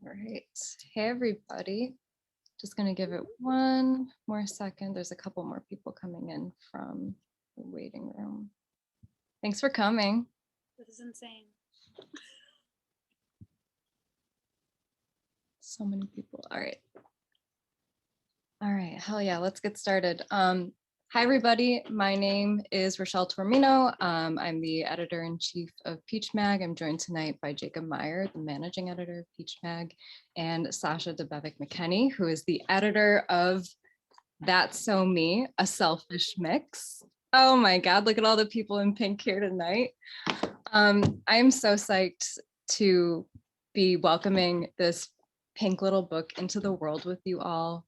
All right. Hey, everybody. Just going to give it one more second. There's a couple more people coming in from the waiting room. Thanks for coming. This is insane. So many people. All right. All right. Hell yeah. Let's get started. Hi, everybody. My name is Rochelle Tormino. I'm the editor-in-chief of Peach Mag. I'm joined tonight by Jacob Meyer, the managing editor of Peach Mag, and Sasha Debevec-McKenney, who is the editor of That's So Me, A Selfish Mix. Oh my God, look at all the people in pink here tonight. I'm so psyched to be welcoming this pink little book into the world with you all.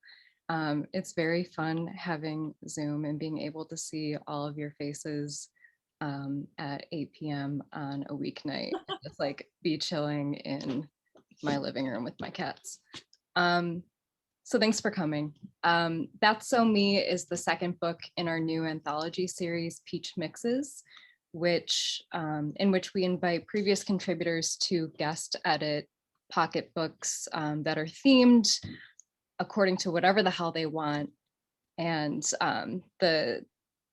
It's very fun having Zoom and being able to see all of your faces at 8 p.m. on a weeknight. Just like be chilling in my living room with my cats. So thanks for coming. That's So Me is the second book in our new anthology series, Peach Mixes, in which we invite previous contributors to guest edit pocketbooks that are themed according to whatever the hell they want. And the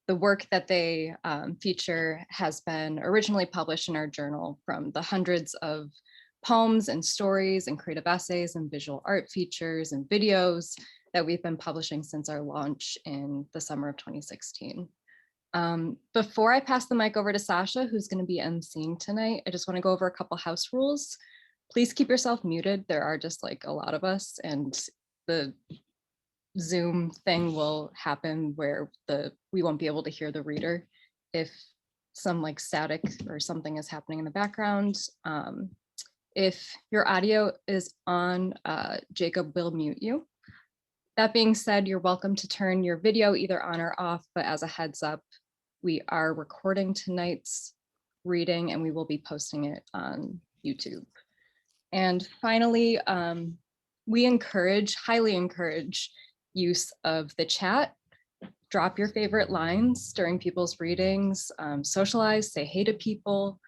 work that they feature has been originally published in our journal from the hundreds of poems and stories and creative essays and visual art features and videos that we've been publishing since our launch in the summer of 2016. Before I pass the mic over to Sasha, who's going to be emceeing tonight, I just want to go over a couple house rules. Please keep yourself muted. There are just like a lot of us, and the Zoom thing will happen where we won't be able to hear the reader if some like static or something is happening in the background. If your audio is on, Jacob will mute you. That being said, you're welcome to turn your video either on or off, but as a heads up, we are recording tonight's reading and we will be posting it on YouTube. And finally, we highly encourage use of the chat. Drop your favorite lines during people's readings, socialize, say hey to people,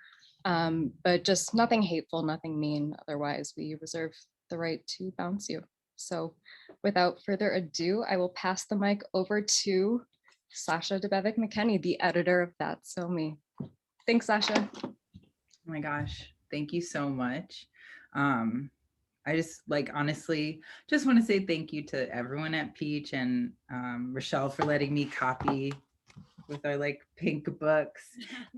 but just nothing hateful, nothing mean. Otherwise, we reserve the right to bounce you. So without further ado, I will pass the mic over to Sasha Debevec-McKenney, the editor of That's So Me. Thanks, Sasha. Oh my gosh, thank you so much. I just honestly just want to say thank you to everyone at Peach and Rochelle for letting me copy with our pink books.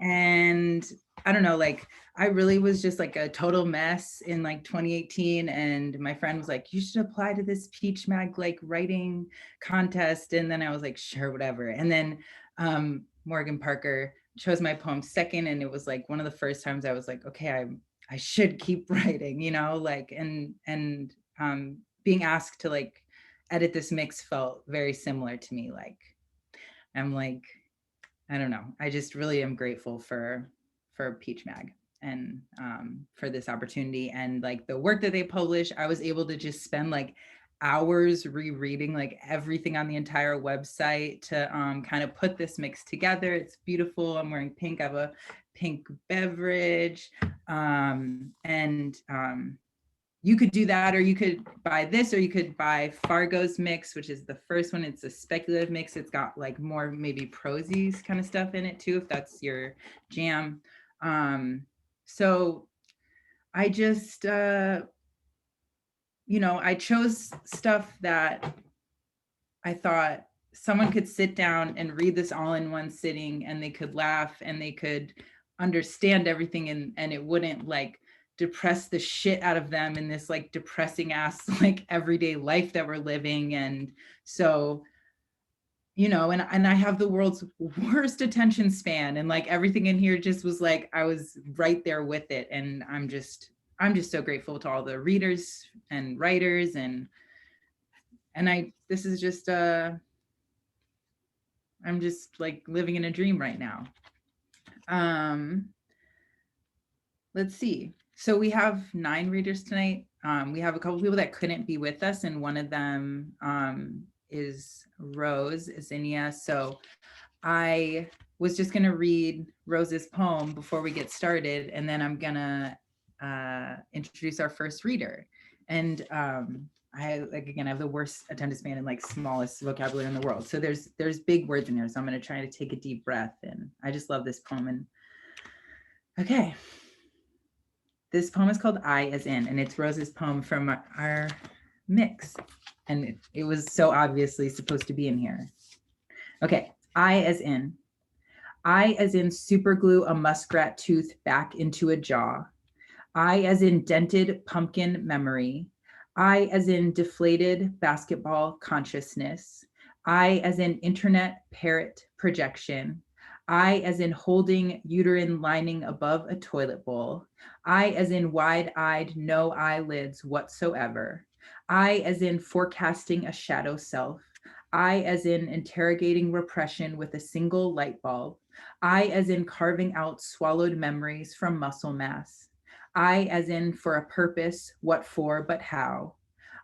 And I don't know, I really was just a total mess in 2018, and my friend was like, you should apply to this Peach Mag writing contest. And then I was like, sure, whatever. And then Morgan Parker chose my poem second, and it was one of the first times I was like, okay, I should keep writing, and being asked to edit this mix felt very similar to me. I'm I don't know, I just really am grateful for Peach Mag and for this opportunity, and the work that they publish. I was able to just spend hours rereading everything on the entire website to kind of put this mix together. It's beautiful. I'm wearing pink. I have a pink beverage, and you could do that, or you could buy this, or you could buy Fargo's mix, which is the first one. It's a speculative mix. It's got more maybe prosy kind of stuff in it too, if that's your jam. So I just I chose stuff that I thought someone could sit down and read this all in one sitting, and they could laugh and they could understand everything, and it wouldn't depress the shit out of them in this depressing ass everyday life that we're living. And so, and I have the world's worst attention span, and everything in here just was I was right there with it. And I'm just so grateful to all the readers and writers, and this is just I'm just living in a dream right now. Let's see. So we have 9 readers tonight. We have a couple people that couldn't be with us, and one of them is Rose Zinnia. So I was just gonna read Rose's poem before we get started, and then I'm gonna introduce our first reader. And I have the worst attention span and like smallest vocabulary in the world. So there's big words in here. So I'm going to try to take a deep breath. And I just love this poem. And okay. This poem is called I as in, and it's Rose's poem from our mix. And it was so obviously supposed to be in here. Okay, I as in. I as in superglue a muskrat tooth back into a jaw. I as in dented pumpkin memory. I as in deflated basketball consciousness. I as in internet parrot projection. I as in holding uterine lining above a toilet bowl. I as in wide-eyed, no eyelids whatsoever. I as in forecasting a shadow self. I as in interrogating repression with a single light bulb. I as in carving out swallowed memories from muscle mass. I as in for a purpose, what for, but how.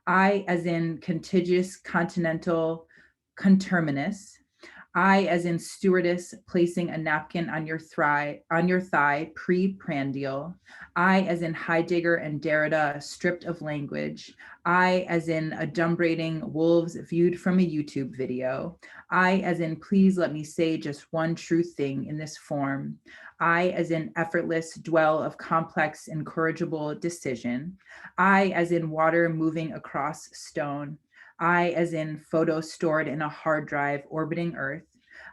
I as in contiguous continental conterminous. I as in stewardess placing a napkin on your thigh pre-prandial. I as in Heidegger and Derrida stripped of language. I as in adumbrating wolves viewed from a YouTube video. I as in please let me say just one true thing in this form. I as in effortless dwell of complex incorrigible decision. I as in water moving across stone. I as in photo stored in a hard drive orbiting Earth.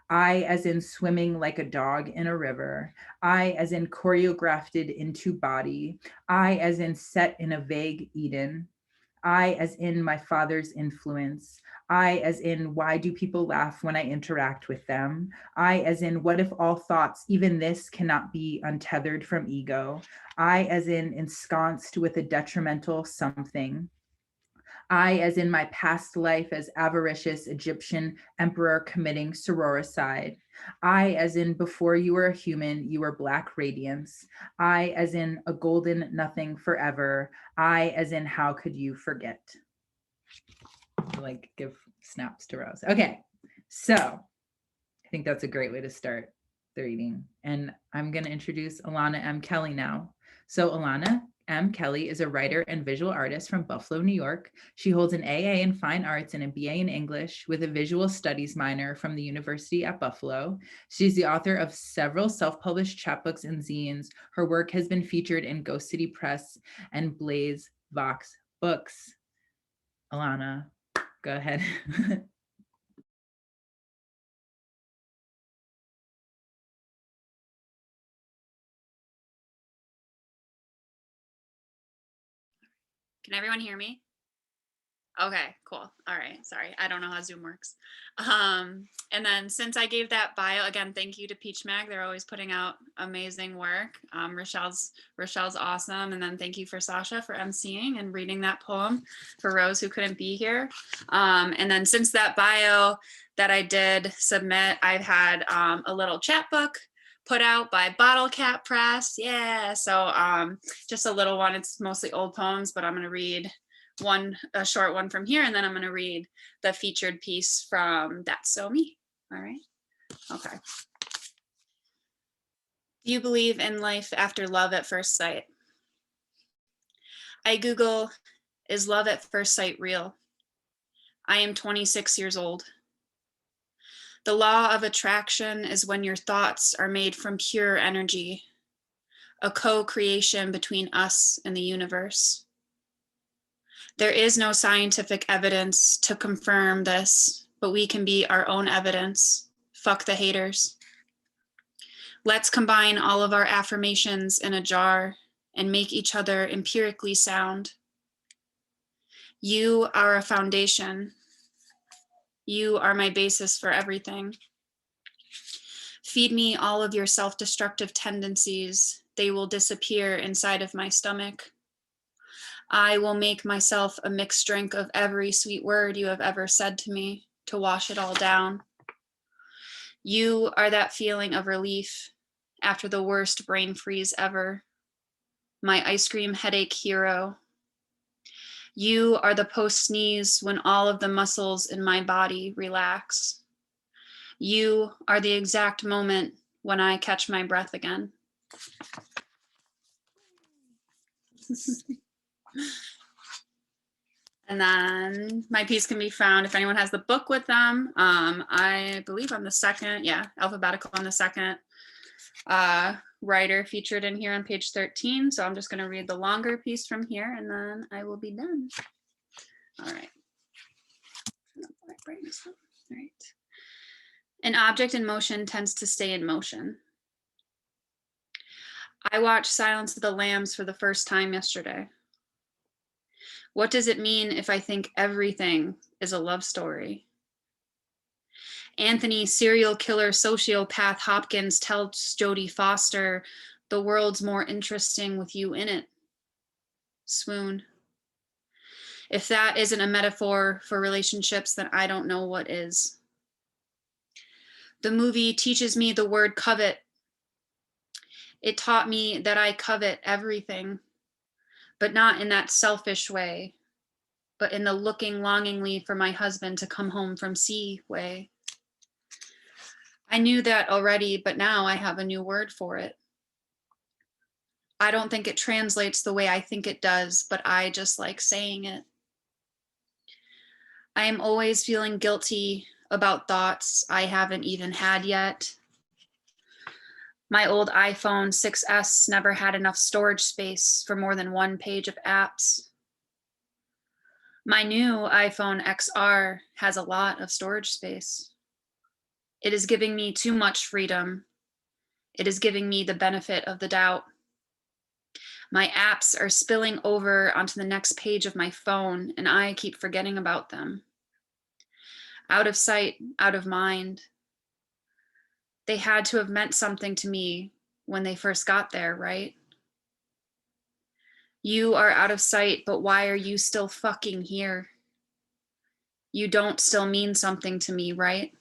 I as in swimming like a dog in a river. I as in choreographed into body. I as in set in a vague Eden. I as in my father's influence. I as in why do people laugh when I interact with them? I as in what if all thoughts, even this, cannot be untethered from ego? I as in ensconced with a detrimental something. I, as in my past life as avaricious Egyptian emperor committing sororicide. I, as in before you were a human, you were black radiance. I, as in a golden nothing forever. I, as in how could you forget? Like give snaps to Rose. Okay, so I think that's a great way to start the reading. And I'm going to introduce Alana M. Kelley now. So Alana M. Kelley is a writer and visual artist from Buffalo, New York. She holds an AA in Fine Arts and a BA in English with a visual studies minor from the University at Buffalo. She's the author of several self-published chapbooks and zines. Her work has been featured in Ghost City Press and Blaze Vox Books. Alana, go ahead. Can everyone hear me? Okay, cool. All right. Sorry. I don't know how Zoom works. And then since I gave that bio, again, thank you to Peach Mag. They're always putting out amazing work. Rochelle's awesome. And then thank you for Sasha for emceeing and reading that poem for Rose who couldn't be here. And then since that bio that I did submit, I've had a little chapbook put out by Bottle Cap Press. Yeah. So just a little one. It's mostly old poems, but I'm going to read a short one from here, and then I'm going to read the featured piece from That's So Me. All right. Okay. Do you believe in life after love at first sight? I Google, is love at first sight real? I am 26 years old. The law of attraction is when your thoughts are made from pure energy, a co-creation between us and the universe. There is no scientific evidence to confirm this, but we can be our own evidence. Fuck the haters. Let's combine all of our affirmations in a jar and make each other empirically sound. You are a foundation. You are my basis for everything. Feed me all of your self-destructive tendencies. They will disappear inside of my stomach. I will make myself a mixed drink of every sweet word you have ever said to me to wash it all down. You are that feeling of relief after the worst brain freeze ever. My ice cream headache hero. You are the post-sneeze when all of the muscles in my body relax. You are the exact moment when I catch my breath again. And then my piece can be found if anyone has the book with them. I believe I'm the second, alphabetical. I'm the second writer featured in here on page 13. So I'm just going to read the longer piece from here and then I will be done. All right. All right. An object in motion tends to stay in motion. I watched Silence of the Lambs for the first time yesterday. What does it mean if I think everything is a love story? Anthony, serial killer, sociopath Hopkins tells Jodie Foster, the world's more interesting with you in it. Swoon. If that isn't a metaphor for relationships, then I don't know what is. The movie teaches me the word covet. It taught me that I covet everything, but not in that selfish way, but in the looking longingly for my husband to come home from sea way. I knew that already, but now I have a new word for it. I don't think it translates the way I think it does, but I just like saying it. I am always feeling guilty about thoughts I haven't even had yet. My old iPhone 6S never had enough storage space for more than one page of apps. My new iPhone XR has a lot of storage space. It is giving me too much freedom. It is giving me the benefit of the doubt. My apps are spilling over onto the next page of my phone, and I keep forgetting about them. Out of sight, out of mind. They had to have meant something to me when they first got there, right? You are out of sight, but why are you still fucking here? You don't still mean something to me, right?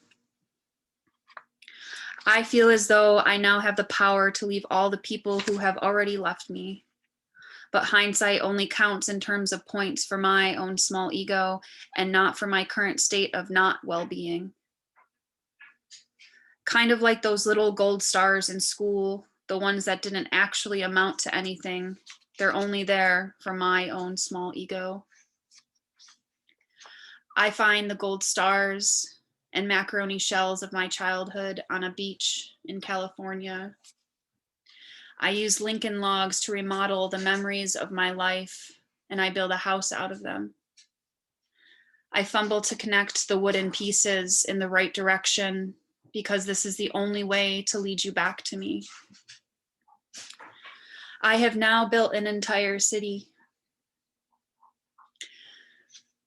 I feel as though I now have the power to leave all the people who have already left me. But hindsight only counts in terms of points for my own small ego and not for my current state of not well-being. Kind of like those little gold stars in school, the ones that didn't actually amount to anything. They're only there for my own small ego. I find the gold stars and macaroni shells of my childhood on a beach in California. I use Lincoln logs to remodel the memories of my life, and I build a house out of them. I fumble to connect the wooden pieces in the right direction because this is the only way to lead you back to me. I have now built an entire city.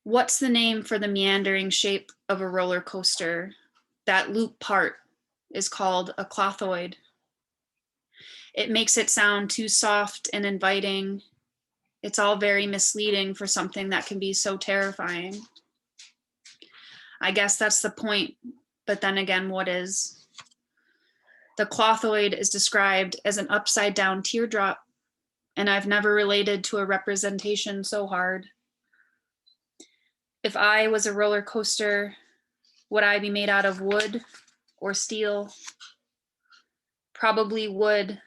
What's the name for the meandering shape of a roller coaster? That loop part is called a clothoid. It makes it sound too soft and inviting. It's all very misleading for something that can be so terrifying. I guess that's the point, but then again, what is? The clothoid is described as an upside down teardrop, and I've never related to a representation so hard. If I was a roller coaster, would I be made out of wood or steel? Probably wood.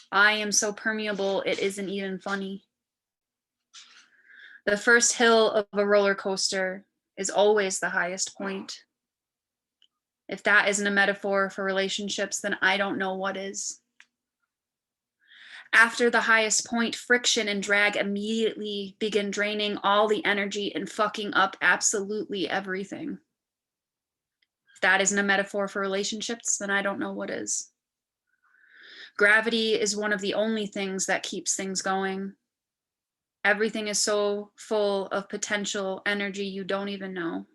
I am so permeable, it isn't even funny. The first hill of a roller coaster is always the highest point. If that isn't a metaphor for relationships, then I don't know what is. After the highest point, friction and drag immediately begin draining all the energy and fucking up absolutely everything. If that isn't a metaphor for relationships, then I don't know what is. Gravity is one of the only things that keeps things going. Everything is so full of potential energy you don't even know.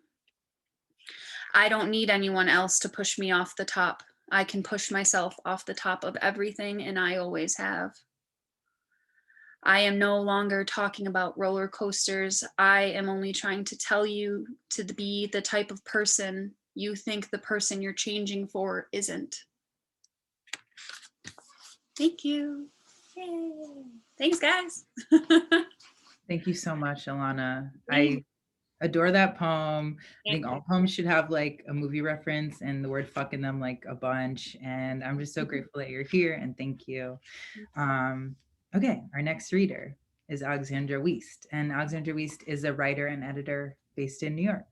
I don't need anyone else to push me off the top. I can push myself off the top of everything, and I always have. I am no longer talking about roller coasters. I am only trying to tell you to be the type of person you think the person you're changing for isn't. Thank you. Yay. Thanks, guys. Thank you so much, Alana. I adore that poem. I think all poems should have like a movie reference and the word fuck in them like a bunch. And I'm just so grateful that you're here and thank you. Okay, our next reader. is Alexandra Wuest. And Alexandra Wuest is a writer and editor based in New York.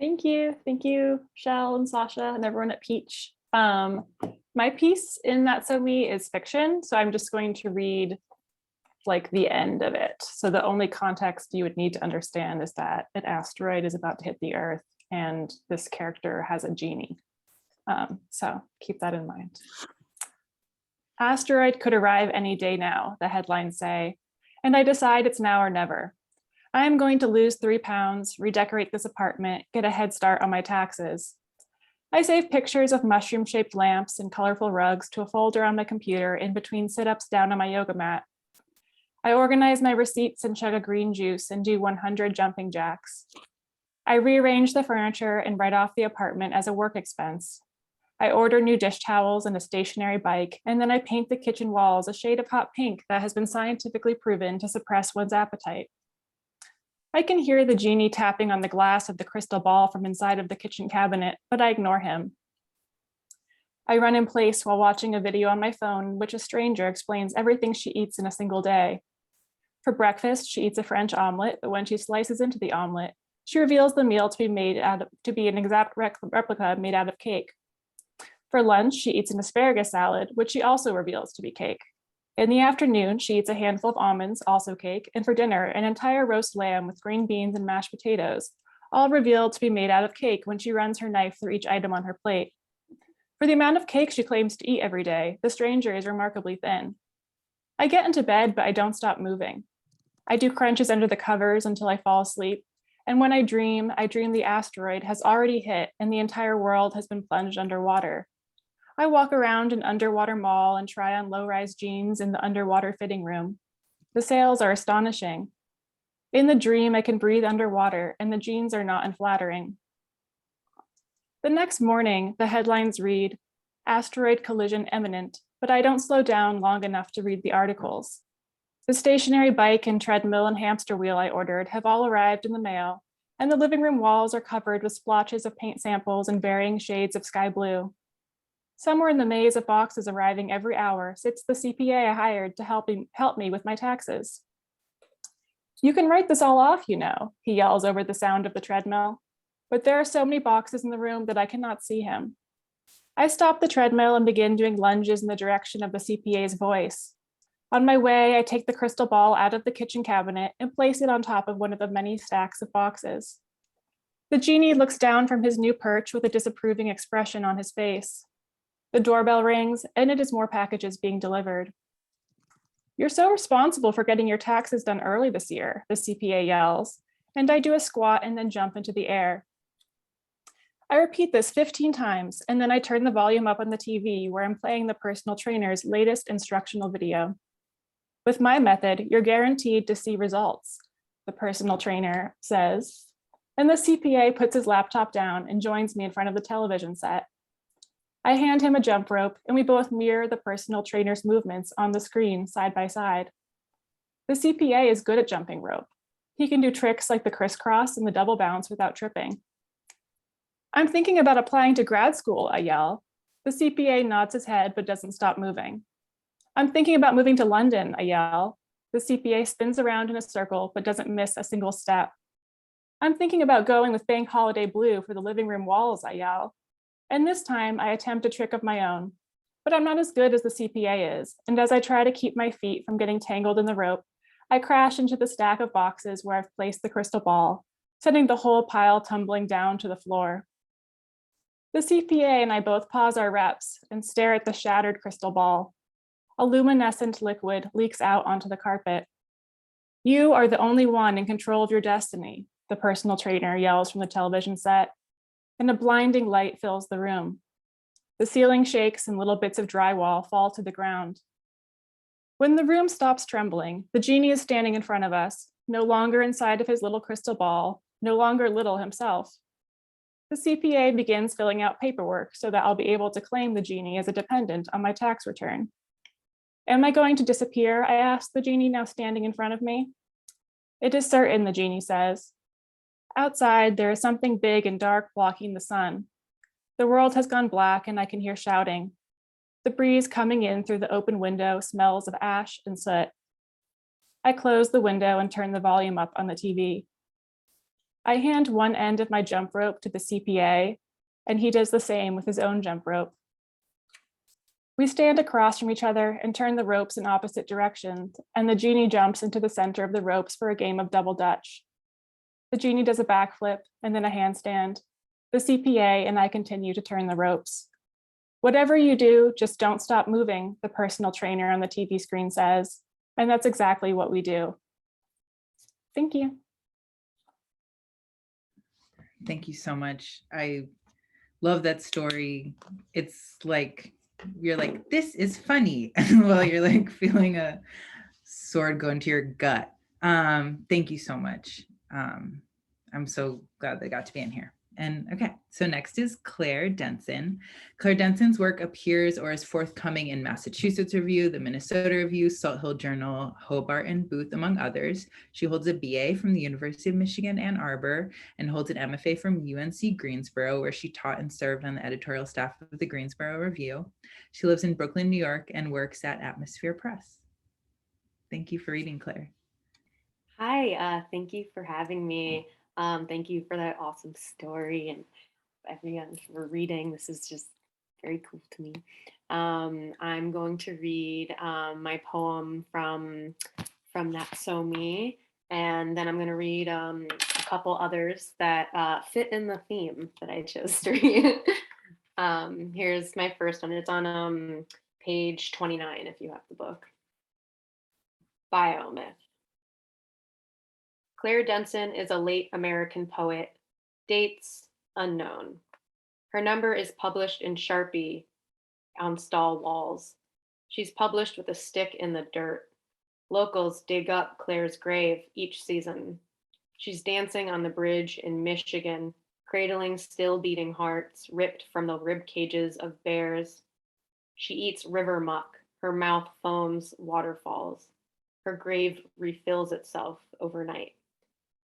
Thank you. Thank you, Shell and Sasha and everyone at Peach. My piece in That's So Me is fiction, so I'm just going to read like the end of it. So the only context you would need to understand is that an asteroid is about to hit the Earth and this character has a genie. So keep that in mind. Asteroid could arrive any day now, the headlines say, and I decide it's now or never. I am going to lose 3 pounds, redecorate this apartment, get a head start on my taxes. I save pictures of mushroom-shaped lamps and colorful rugs to a folder on my computer in between sit-ups down on my yoga mat. I organize my receipts and chug a green juice and do 100 jumping jacks. I rearrange the furniture and write off the apartment as a work expense. I order new dish towels and a stationary bike, and then I paint the kitchen walls a shade of hot pink that has been scientifically proven to suppress one's appetite. I can hear the genie tapping on the glass of the crystal ball from inside of the kitchen cabinet, but I ignore him. I run in place while watching a video on my phone in which a stranger explains everything she eats in a single day. For breakfast, she eats a French omelet, but when she slices into the omelet, she reveals the meal to be an exact replica made out of cake. For lunch, she eats an asparagus salad, which she also reveals to be cake. In the afternoon, she eats a handful of almonds, also cake, and for dinner, an entire roast lamb with green beans and mashed potatoes, all revealed to be made out of cake when she runs her knife through each item on her plate. For the amount of cake she claims to eat every day, the stranger is remarkably thin. I get into bed, but I don't stop moving. I do crunches under the covers until I fall asleep, and when I dream the asteroid has already hit and the entire world has been plunged underwater. I walk around an underwater mall and try on low-rise jeans in the underwater fitting room. The sales are astonishing. In the dream, I can breathe underwater and the jeans are not unflattering. The next morning, the headlines read, "Asteroid collision imminent," but I don't slow down long enough to read the articles. The stationary bike and treadmill and hamster wheel I ordered have all arrived in the mail, and the living room walls are covered with splotches of paint samples in varying shades of sky blue. Somewhere in the maze of boxes arriving every hour sits the CPA I hired to help me with my taxes. "You can write this all off, you know," he yells over the sound of the treadmill, but there are so many boxes in the room that I cannot see him. I stop the treadmill and begin doing lunges in the direction of the CPA's voice. On my way, I take the crystal ball out of the kitchen cabinet and place it on top of one of the many stacks of boxes. The genie looks down from his new perch with a disapproving expression on his face. The doorbell rings, and it is more packages being delivered. "You're so responsible for getting your taxes done early this year," the CPA yells, and I do a squat and then jump into the air. I repeat this 15 times, and then I turn the volume up on the TV where I'm playing the personal trainer's latest instructional video. "With my method, you're guaranteed to see results," the personal trainer says, and the CPA puts his laptop down and joins me in front of the television set. I hand him a jump rope and we both mirror the personal trainer's movements on the screen side by side. The CPA is good at jumping rope. He can do tricks like the crisscross and the double bounce without tripping. "I'm thinking about applying to grad school," I yell. The CPA nods his head but doesn't stop moving. "I'm thinking about moving to London," I yell. The CPA spins around in a circle but doesn't miss a single step. "I'm thinking about going with Bank Holiday Blue for the living room walls," I yell. And this time I attempt a trick of my own, but I'm not as good as the CPA is. And as I try to keep my feet from getting tangled in the rope, I crash into the stack of boxes where I've placed the crystal ball, sending the whole pile tumbling down to the floor. The CPA and I both pause our reps and stare at the shattered crystal ball. A luminescent liquid leaks out onto the carpet. "You are the only one in control of your destiny," the personal trainer yells from the television set, and a blinding light fills the room. The ceiling shakes and little bits of drywall fall to the ground. When the room stops trembling, the genie is standing in front of us, no longer inside of his little crystal ball, no longer little himself. The CPA begins filling out paperwork so that I'll be able to claim the genie as a dependent on my tax return. "Am I going to disappear?" I ask the genie now standing in front of me. "It is certain," the genie says. Outside, there is something big and dark blocking the sun. The world has gone black and I can hear shouting. The breeze coming in through the open window smells of ash and soot. I close the window and turn the volume up on the TV. I hand one end of my jump rope to the CPA, and he does the same with his own jump rope. We stand across from each other and turn the ropes in opposite directions, and the genie jumps into the center of the ropes for a game of double dutch. The genie does a backflip and then a handstand. The CPA and I continue to turn the ropes. Whatever you do, just don't stop moving, the personal trainer on the TV screen says, and that's exactly what we do. Thank you. Thank you so much. I love that story. It's like, you're like, this is funny, while you're like feeling a sword go into your gut. Thank you so much. I'm so glad they got to be in here. And okay, so next is Claire Denson. Claire Denson's work appears or is forthcoming in Massachusetts Review, the Minnesota Review, Salt Hill Journal, Hobart, and Booth, among others. She holds a BA from the University of Michigan, Ann Arbor, and holds an MFA from UNC Greensboro, where she taught and served on the editorial staff of the Greensboro Review. She lives in Brooklyn, New York, and works at Atmosphere Press. Thank you for reading, Claire. Hi, thank you for having me. Thank you for that awesome story and everyone for reading. This is just very cool to me. I'm going to read my poem from Not So Me, and then I'm going to read a couple others that fit in the theme that I chose to read. Here's my first one. It's on page 29 if you have the book. Biomyth. Claire Denson is a late American poet. Dates unknown. Her number is published in Sharpie on stall walls. She's published with a stick in the dirt. Locals dig up Claire's grave each season. She's dancing on the bridge in Michigan, cradling still beating hearts ripped from the rib cages of bears. She eats river muck. Her mouth foams waterfalls. Her grave refills itself overnight.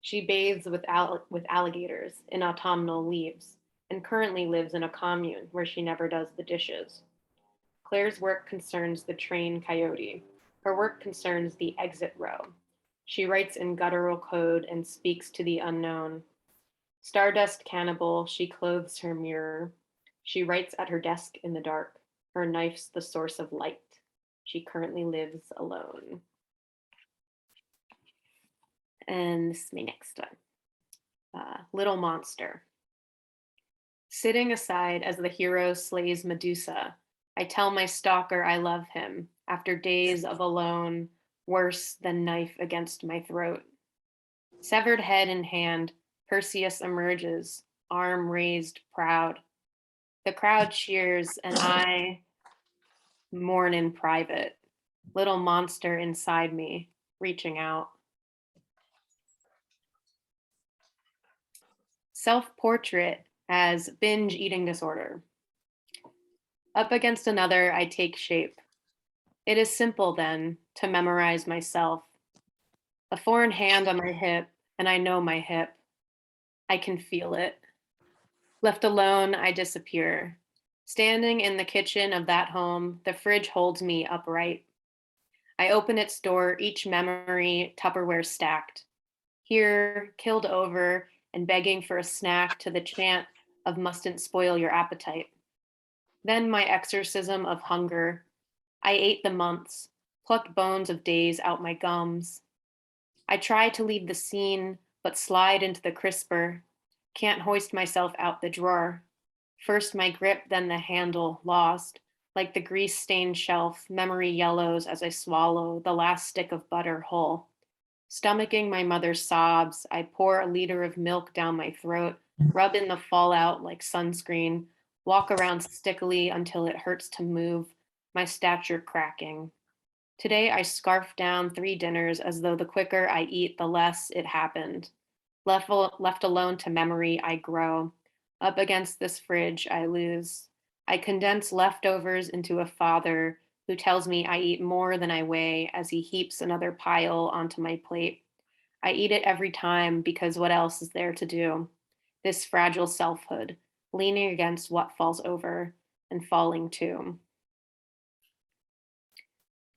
She bathes with alligators in autumnal leaves and currently lives in a commune where she never does the dishes. Claire's work concerns the train coyote. Her work concerns the exit row. She writes in guttural code and speaks to the unknown. Stardust cannibal, she clothes her mirror. She writes at her desk in the dark. Her knife's the source of light. She currently lives alone. And this is my next one. Little Monster. Sitting aside as the hero slays Medusa, I tell my stalker I love him after days of alone, worse than knife against my throat. Severed head in hand, Perseus emerges, arm raised proud. The crowd cheers and I mourn in private. Little monster inside me, reaching out. Self-portrait as binge eating disorder. Up against another, I take shape. It is simple then to memorize myself. A foreign hand on my hip, and I know my hip. I can feel it. Left alone, I disappear. Standing in the kitchen of that home, the fridge holds me upright. I open its door, each memory Tupperware stacked. Here, killed over, and begging for a snack to the chant of mustn't spoil your appetite. Then my exorcism of hunger. I ate the months, plucked bones of days out my gums. I try to leave the scene, but slide into the crisper. Can't hoist myself out the drawer. First my grip, then the handle, lost. Like the grease-stained shelf, memory yellows as I swallow the last stick of butter whole. Stomaching my mother's sobs, I pour a liter of milk down my throat, rub in the fallout like sunscreen, walk around stickily until it hurts to move, my stature cracking. Today I scarf down 3 dinners as though the quicker I eat, the less it happened. Left alone to memory, I grow. Up against this fridge, I lose. I condense leftovers into a father who tells me I eat more than I weigh as he heaps another pile onto my plate. I eat it every time because what else is there to do? This fragile selfhood, leaning against what falls over and falling too.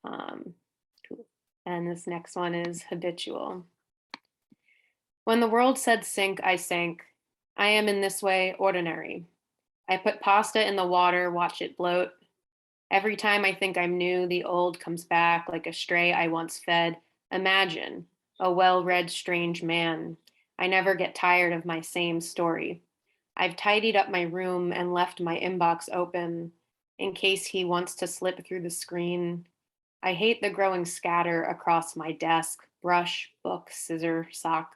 Cool. And this next one is habitual. When the world said sink, I sank. I am in this way ordinary. I put pasta in the water, watch it bloat. Every time I think I'm new, the old comes back like a stray I once fed. Imagine, a well-read strange man. I never get tired of my same story. I've tidied up my room and left my inbox open in case he wants to slip through the screen. I hate the growing scatter across my desk. Brush, book, scissor, sock.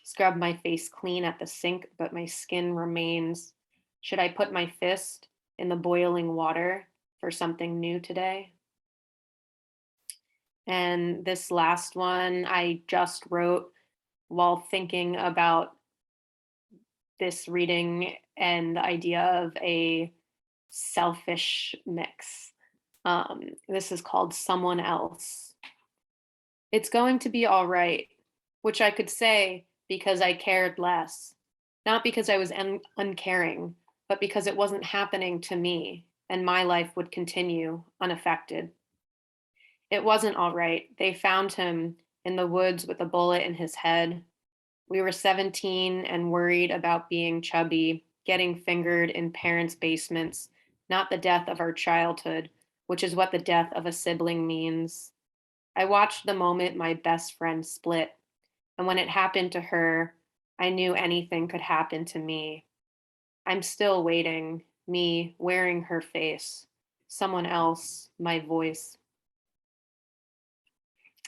Scrub my face clean at the sink, but my skin remains. Should I put my fist in the boiling water for something new today? And this last one I just wrote while thinking about this reading and the idea of a selfish mix. This is called Someone Else. It's going to be all right, which I could say because I cared less, not because I was uncaring, but because it wasn't happening to me and my life would continue unaffected. It wasn't all right. They found him in the woods with a bullet in his head. We were 17 and worried about being chubby, getting fingered in parents' basements, not the death of our childhood, which is what the death of a sibling means. I watched the moment my best friend split, and when it happened to her, I knew anything could happen to me. I'm still waiting, me wearing her face, someone else, my voice.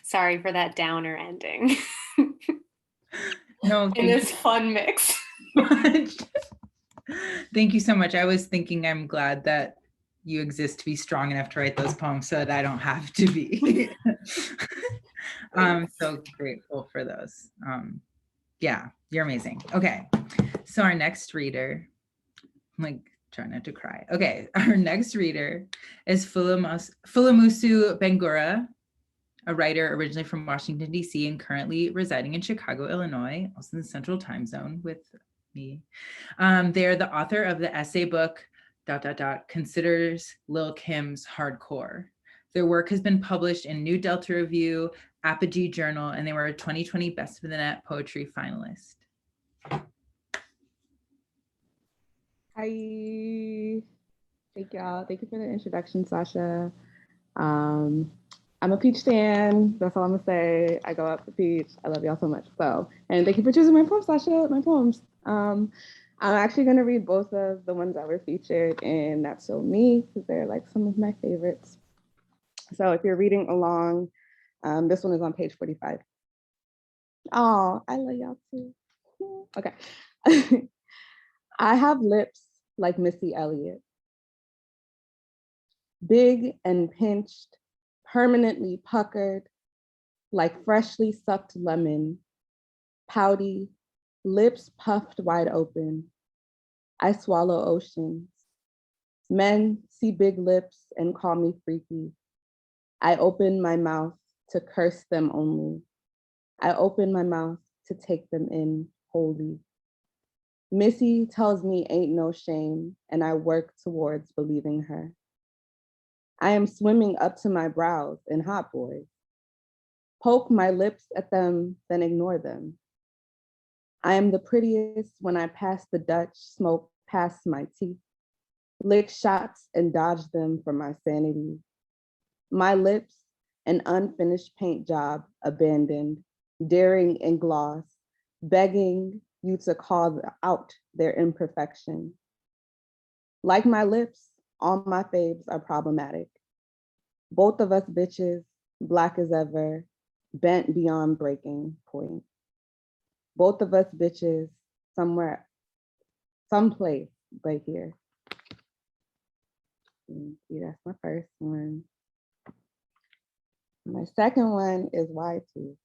Sorry for that downer ending. No, In thank this fun mix. you so much. Thank you so much. I was thinking I'm glad that you exist to be strong enough to write those poems so that I don't have to be. I'm so grateful for those. Yeah, you're amazing. Okay, so our next reader, I'm like trying not to cry. Okay, our next reader is Fullamusu Bangura, a writer originally from Washington, D.C. and currently residing in Chicago, Illinois, also in the Central Time Zone with me. They're the author of the essay book, Considers Lil Kim's Hardcore. Their work has been published in New Delta Review, Apogee Journal, and they were a 2020 Best of the Net Poetry finalist. Hi, thank y'all. Thank you for the introduction, Sasha. I'm a Peach fan. That's all I'm gonna say. I go up for Peach. I love y'all so much. So, and thank you for choosing my poems, Sasha. My poems. I'm actually gonna read both of the ones that were featured in That's So Me because they're like some of my favorites. So if you're reading along, this one is on page 45. Oh, I love y'all too. Okay. I have lips like Missy Elliott, big and pinched, permanently puckered, like freshly sucked lemon, pouty, lips puffed wide open. I swallow oceans. Men see big lips and call me freaky. I open my mouth to curse them only. I open my mouth to take them in wholly. Missy tells me ain't no shame, and I work towards believing her. I am swimming up to my brows in hot boys. Poke my lips at them, then ignore them. I am the prettiest when I pass the Dutch, smoke past my teeth, lick shots and dodge them for my sanity. My lips, an unfinished paint job, abandoned, daring in gloss, begging you to call out their imperfection. Like my lips, all my faves are problematic. Both of us bitches, black as ever, bent beyond breaking point. Both of us bitches, somewhere, someplace right here. See, that's my first one. My second one is Wide Tooth.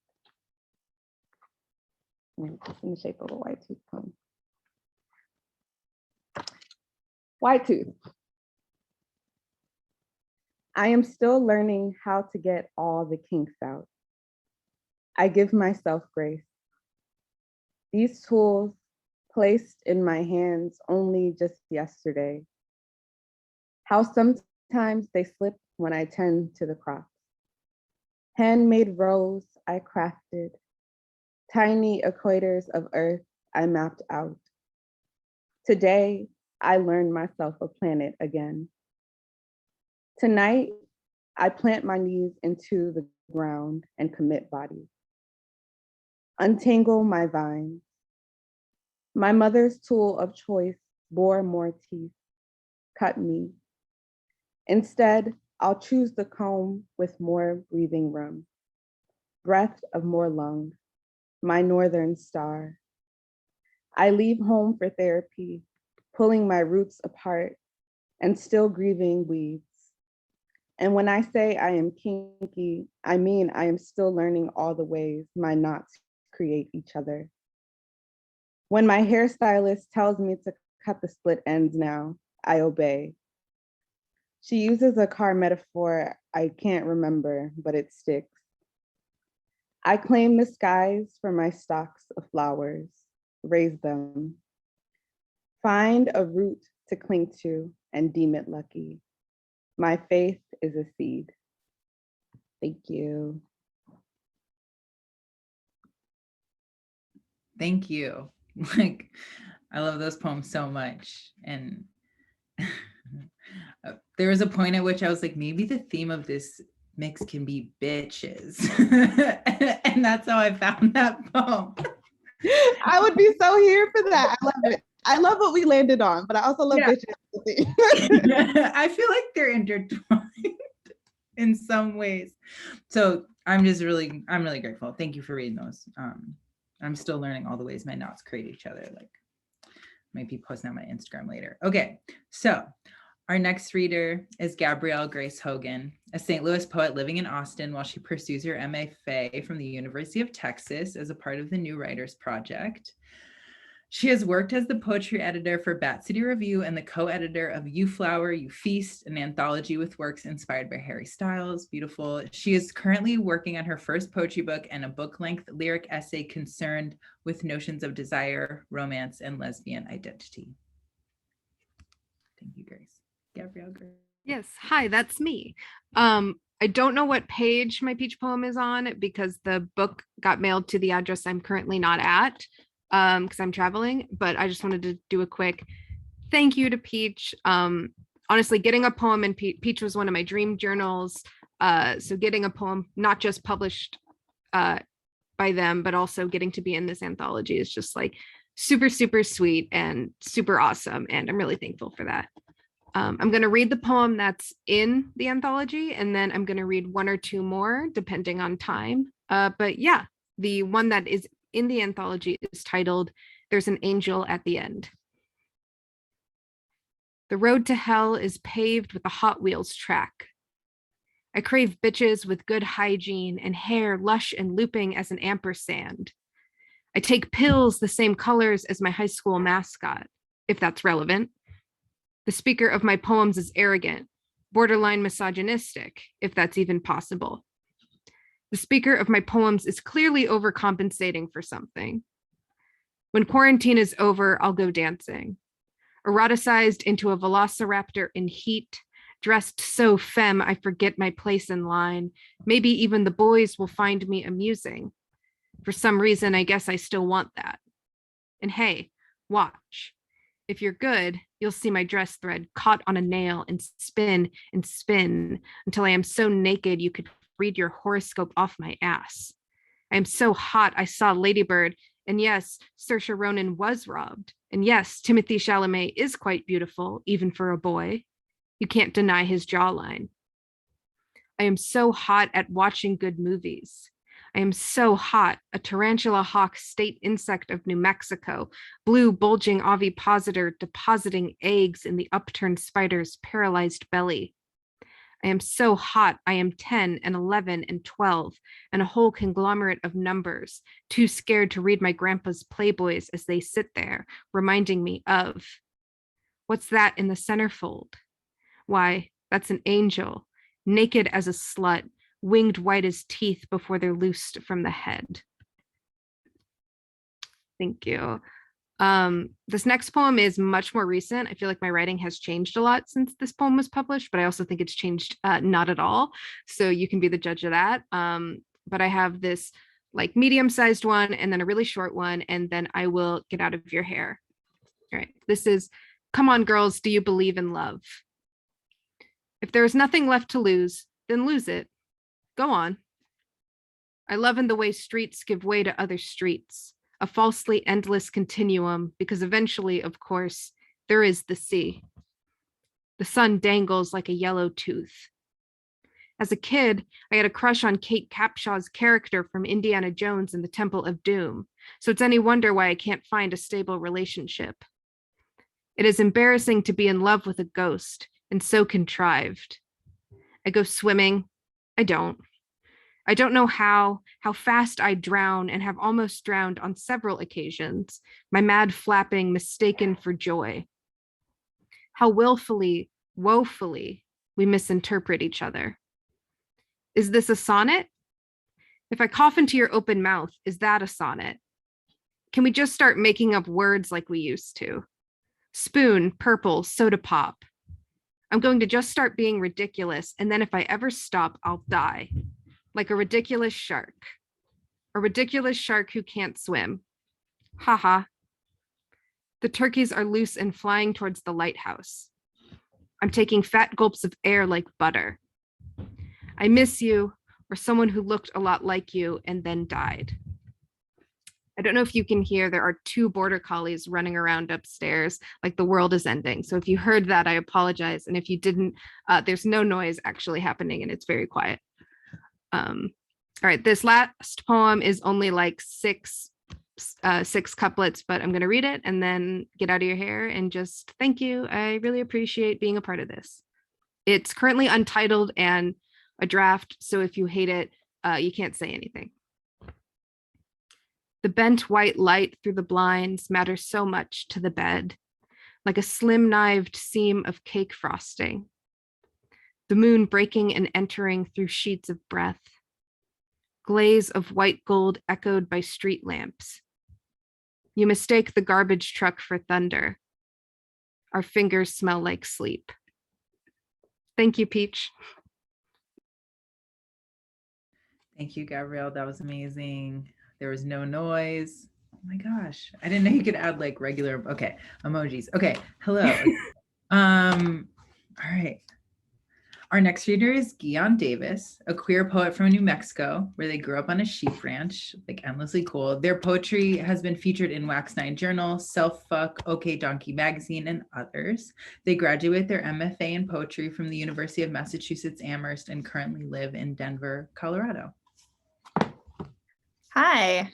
It's in the shape of a white tooth comb. White tooth. I am still learning how to get all the kinks out. I give myself grace. These tools placed in my hands only just yesterday. How sometimes they slip when I tend to the crops. Handmade rose I crafted. Tiny equators of earth I mapped out. Today, I learned myself a planet again. Tonight, I plant my knees into the ground and commit body. Untangle my vines. My mother's tool of choice bore more teeth, cut me. Instead, I'll choose the comb with more breathing room, breath of more lungs, my northern star. I leave home for therapy, pulling my roots apart and still grieving weeds. And when I say I am kinky, I mean I am still learning all the ways my knots create each other. When my hairstylist tells me to cut the split ends now, I obey. She uses a car metaphor I can't remember, but it sticks. I claim the skies for my stalks of flowers, raise them. Find a root to cling to and deem it lucky. My faith is a seed. Thank you. Thank you. Like, I love those poems so much. And there was a point at which I was like, maybe the theme of this mix can be bitches. And that's how I found that poem. I would be so here for that. I love it. I love what we landed on, but I also love bitches. I feel like they're intertwined in some ways. So I'm really grateful. Thank you for reading those. I'm still learning all the ways my knots create each other. Like, might be posting on my Instagram later. Okay, so our next reader is Gabrielle Grace Hogan, a St. Louis poet living in Austin while she pursues her MFA from the University of Texas as a part of the New Writers Project. She has worked as the poetry editor for Bat City Review and the co-editor of You Flower, You Feast, an anthology with works inspired by Harry Styles. Beautiful. She is currently working on her first poetry book and a book-length lyric essay concerned with notions of desire, romance, and lesbian identity. Thank you, Grace. Gabrielle, Grace. Yes, hi, that's me. I don't know what page my Peach poem is on because the book got mailed to the address I'm currently not at because I'm traveling, but I just wanted to do a quick thank you to Peach. Honestly, getting a poem in Peach was one of my dream journals. So getting a poem not just published by them, but also getting to be in this anthology is just like super, super sweet and super awesome. And I'm really thankful for that. I'm going to read the poem that's in the anthology, and then I'm going to read one or two more depending on time. But yeah, the one that is in the anthology is titled There's an Angel at the End. The road to hell is paved with a Hot Wheels track. I crave bitches with good hygiene and hair lush and looping as an ampersand. I take pills the same colors as my high school mascot, if that's relevant. The speaker of my poems is arrogant, borderline misogynistic, if that's even possible. The speaker of my poems is clearly overcompensating for something. When quarantine is over, I'll go dancing. Eroticized into a velociraptor in heat, dressed so femme I forget my place in line. Maybe even the boys will find me amusing. For some reason, I guess I still want that. And hey, watch. If you're good, you'll see my dress thread caught on a nail and spin until I am so naked you could read your horoscope off my ass. I am so hot I saw Ladybird, and yes, Saoirse Ronan was robbed. And yes, Timothée Chalamet is quite beautiful, even for a boy. You can't deny his jawline. I am so hot at watching good movies. I am so hot, a tarantula hawk state insect of New Mexico, blue bulging ovipositor depositing eggs in the upturned spider's paralyzed belly. I am so hot, I am 10 and 11 and 12, and a whole conglomerate of numbers, too scared to read my grandpa's Playboys as they sit there, reminding me of. What's that in the centerfold? Why, that's an angel, naked as a slut, winged white as teeth before they're loosed from the head. Thank you. This next poem is much more recent. I feel like my writing has changed a lot since this poem was published, but I also think it's changed not at all. So you can be the judge of that. But I have this like medium-sized one and then a really short one, and then I will get out of your hair. All right, this is, come on, girls, do you believe in love? If there is nothing left to lose, then lose it. Go on. I love in the way streets give way to other streets, a falsely endless continuum, because eventually, of course, there is the sea. The sun dangles like a yellow tooth. As a kid, I had a crush on Kate Capshaw's character from Indiana Jones and the Temple of Doom, so it's any wonder why I can't find a stable relationship. It is embarrassing to be in love with a ghost, and so contrived. I go swimming. I don't know how fast I drown and have almost drowned on several occasions, my mad flapping mistaken for joy. How willfully, woefully, we misinterpret each other. Is this a sonnet? If I cough into your open mouth, is that a sonnet? Can we just start making up words like we used to? Spoon, purple, soda pop. I'm going to just start being ridiculous, and then if I ever stop, I'll die. Like a ridiculous shark. A ridiculous shark who can't swim. Ha ha. The turkeys are loose and flying towards the lighthouse. I'm taking fat gulps of air like butter. I miss you, or someone who looked a lot like you and then died. I don't know if you can hear, there are 2 border collies running around upstairs like the world is ending. So if you heard that, I apologize. And if you didn't, there's no noise actually happening and it's very quiet. All right, this last poem is only like six couplets, but I'm going to read it and then get out of your hair and just thank you. I really appreciate being a part of this. It's currently untitled and a draft, so if you hate it, you can't say anything. The bent white light through the blinds matters so much to the bed, like a slim-knived seam of cake frosting. The moon breaking and entering through sheets of breath. Glaze of white gold echoed by street lamps. You mistake the garbage truck for thunder. Our fingers smell like sleep. Thank you, Peach. Thank you, Gabrielle. That was amazing. There was no noise. Oh my gosh. I didn't know you could add like regular, okay, emojis. Okay, hello. All right. Our next reader is Gion Davis, a queer poet from New Mexico, where they grew up on a sheep ranch, like endlessly cool. Their poetry has been featured in Wax 9 Journal, Self Fuck, OK Donkey Magazine, and others. They graduate their MFA in poetry from the University of Massachusetts Amherst and currently live in Denver, Colorado. Hi,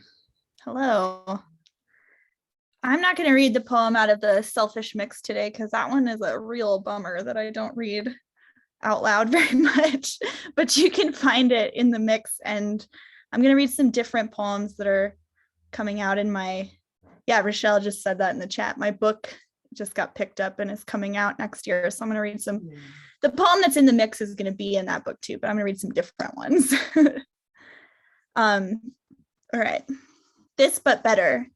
hello. I'm not going to read the poem out of the Selfish Mix today because that one is a real bummer that I don't read out loud very much, but you can find it in the mix. And I'm going to read some different poems that are coming out in my, yeah, Rochelle just said that in the chat. My book just got picked up and is coming out next year. So I'm going to read some, the poem that's in the mix is going to be in that book too, but I'm going to read some different ones. All right. This but better.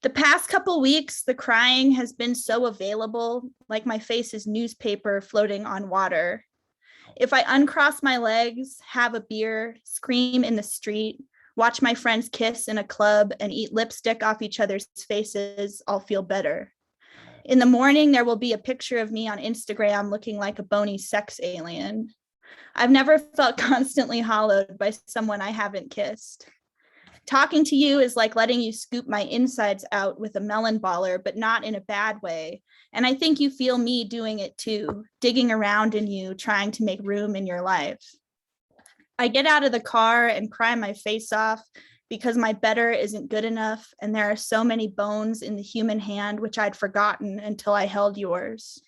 The past couple weeks, the crying has been so available, like my face is newspaper floating on water. If I uncross my legs, have a beer, scream in the street, watch my friends kiss in a club, and eat lipstick off each other's faces, I'll feel better. In the morning, there will be a picture of me on Instagram looking like a bony sex alien. I've never felt constantly hollowed by someone I haven't kissed. Talking to you is like letting you scoop my insides out with a melon baller, but not in a bad way. And I think you feel me doing it too, digging around in you, trying to make room in your life. I get out of the car and cry my face off because my better isn't good enough. And there are so many bones in the human hand, which I'd forgotten until I held yours.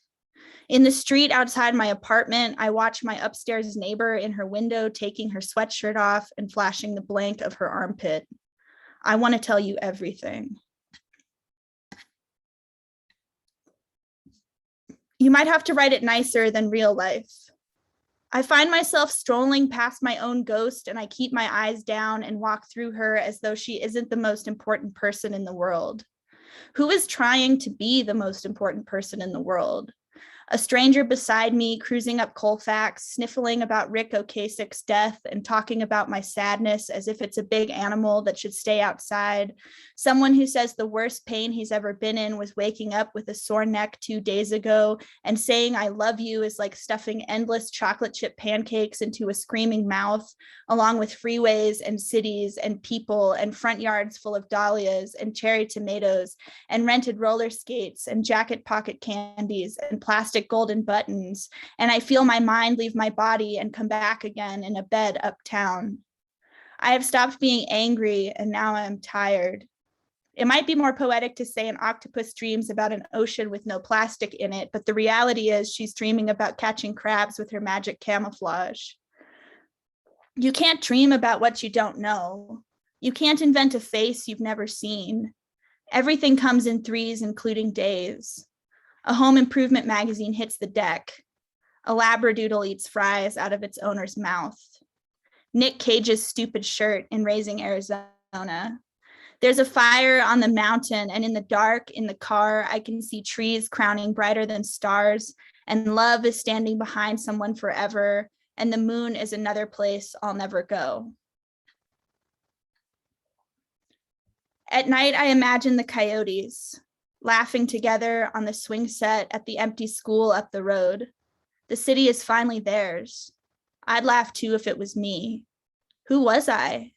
In the street outside my apartment, I watch my upstairs neighbor in her window taking her sweatshirt off and flashing the blank of her armpit. I want to tell you everything. You might have to write it nicer than real life. I find myself strolling past my own ghost and I keep my eyes down and walk through her as though she isn't the most important person in the world. Who is trying to be the most important person in the world? A stranger beside me cruising up Colfax, sniffling about Rick Ocasek's death and talking about my sadness as if it's a big animal that should stay outside. Someone who says the worst pain he's ever been in was waking up with a sore neck 2 days ago, and saying I love you is like stuffing endless chocolate chip pancakes into a screaming mouth, along with freeways and cities and people and front yards full of dahlias and cherry tomatoes and rented roller skates and jacket pocket candies and plastic golden buttons, and I feel my mind leave my body and come back again in a bed uptown. I have stopped being angry and now I am tired. It might be more poetic to say an octopus dreams about an ocean with no plastic in it, but the reality is she's dreaming about catching crabs with her magic camouflage. You can't dream about what you don't know. You can't invent a face you've never seen. Everything comes in threes, including days. A home improvement magazine hits the deck. A labradoodle eats fries out of its owner's mouth. Nick Cage's stupid shirt in Raising Arizona. There's a fire on the mountain, and in the dark, in the car, I can see trees crowning brighter than stars, and love is standing behind someone forever, and the moon is another place I'll never go. At night, I imagine the coyotes laughing together on the swing set at the empty school up the road. The city is finally theirs. I'd laugh too if it was me. Who was I?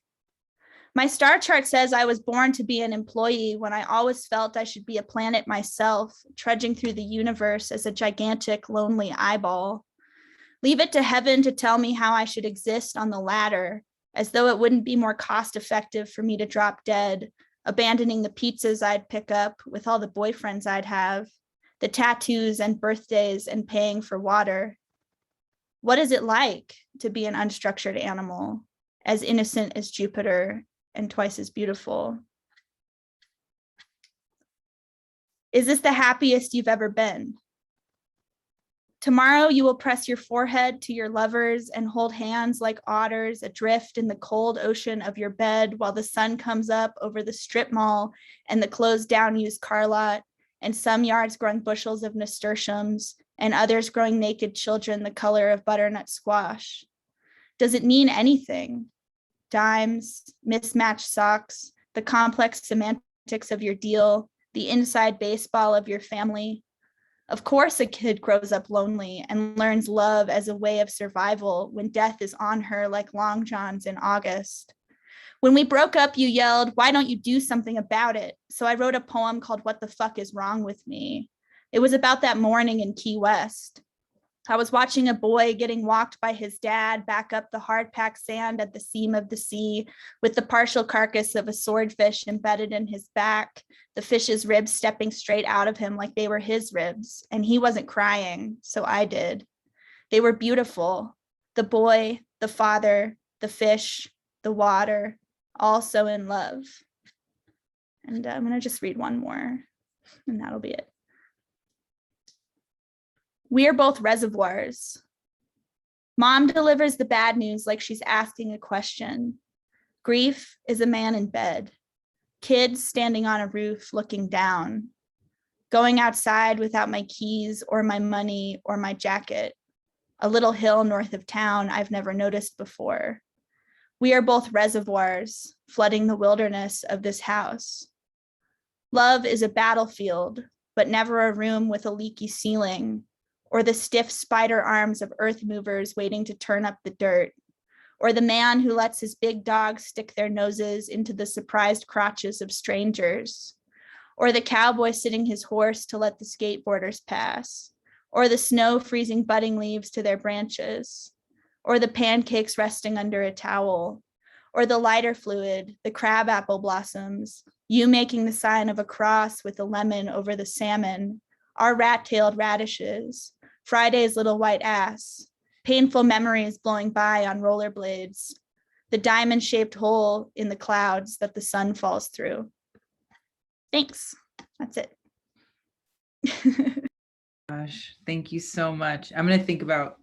My star chart says I was born to be an employee when I always felt I should be a planet myself, trudging through the universe as a gigantic, lonely eyeball. Leave it to heaven to tell me how I should exist on the ladder, as though it wouldn't be more cost-effective for me to drop dead, abandoning the pizzas I'd pick up with all the boyfriends I'd have, the tattoos and birthdays and paying for water. What is it like to be an unstructured animal, as innocent as Jupiter and twice as beautiful? Is this the happiest you've ever been? Tomorrow you will press your forehead to your lovers and hold hands like otters adrift in the cold ocean of your bed while the sun comes up over the strip mall and the closed down used car lot, and some yards growing bushels of nasturtiums and others growing naked children the color of butternut squash. Does it mean anything? Dimes, mismatched socks, the complex semantics of your deal, the inside baseball of your family. Of course, a kid grows up lonely and learns love as a way of survival when death is on her like long johns in August. When we broke up, you yelled, "Why don't you do something about it?" So I wrote a poem called "What the Fuck is Wrong with Me?" It was about that morning in Key West. I was watching a boy getting walked by his dad back up the hard-packed sand at the seam of the sea with the partial carcass of a swordfish embedded in his back, the fish's ribs stepping straight out of him like they were his ribs, and he wasn't crying, so I did. They were beautiful. The boy, the father, the fish, the water, all so in love. And I'm gonna just read one more, and that'll be it. We are both reservoirs. Mom delivers the bad news like she's asking a question. Grief is a man in bed. Kids standing on a roof looking down. Going outside without my keys or my money or my jacket. A little hill north of town I've never noticed before. We are both reservoirs flooding the wilderness of this house. Love is a battlefield, but never a room with a leaky ceiling, or the stiff spider arms of earth movers waiting to turn up the dirt, or the man who lets his big dogs stick their noses into the surprised crotches of strangers, or the cowboy sitting his horse to let the skateboarders pass, or the snow freezing budding leaves to their branches, or the pancakes resting under a towel, or the lighter fluid, the crabapple blossoms, you making the sign of a cross with a lemon over the salmon, our rat-tailed radishes, Friday's little white ass, painful memories blowing by on rollerblades, the diamond-shaped hole in the clouds that the sun falls through. Thanks. That's it. Gosh, thank you so much. I'm gonna think about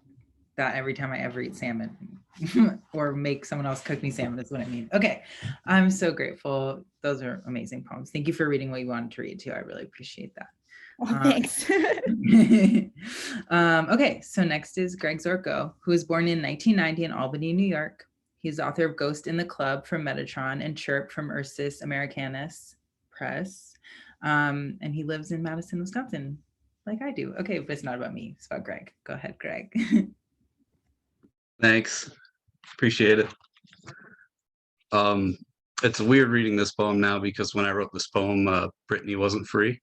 that every time I ever eat salmon. or make someone else cook me salmon is what I mean. Okay, I'm so grateful. Those are amazing poems. Thank you for reading what you wanted to read too. I really appreciate that. Well, thanks. Okay, so next is Greg Zorko, who was born in 1990 in Albany, New York. He's author of Ghost in the Club from Metatron and Chirp from Ursus Americanus Press. And he lives in Madison, Wisconsin, like I do. Okay, but it's not about me. It's about Greg. Go ahead, Greg. Thanks. Appreciate it. It's weird reading this poem now because when I wrote this poem, Brittany wasn't free,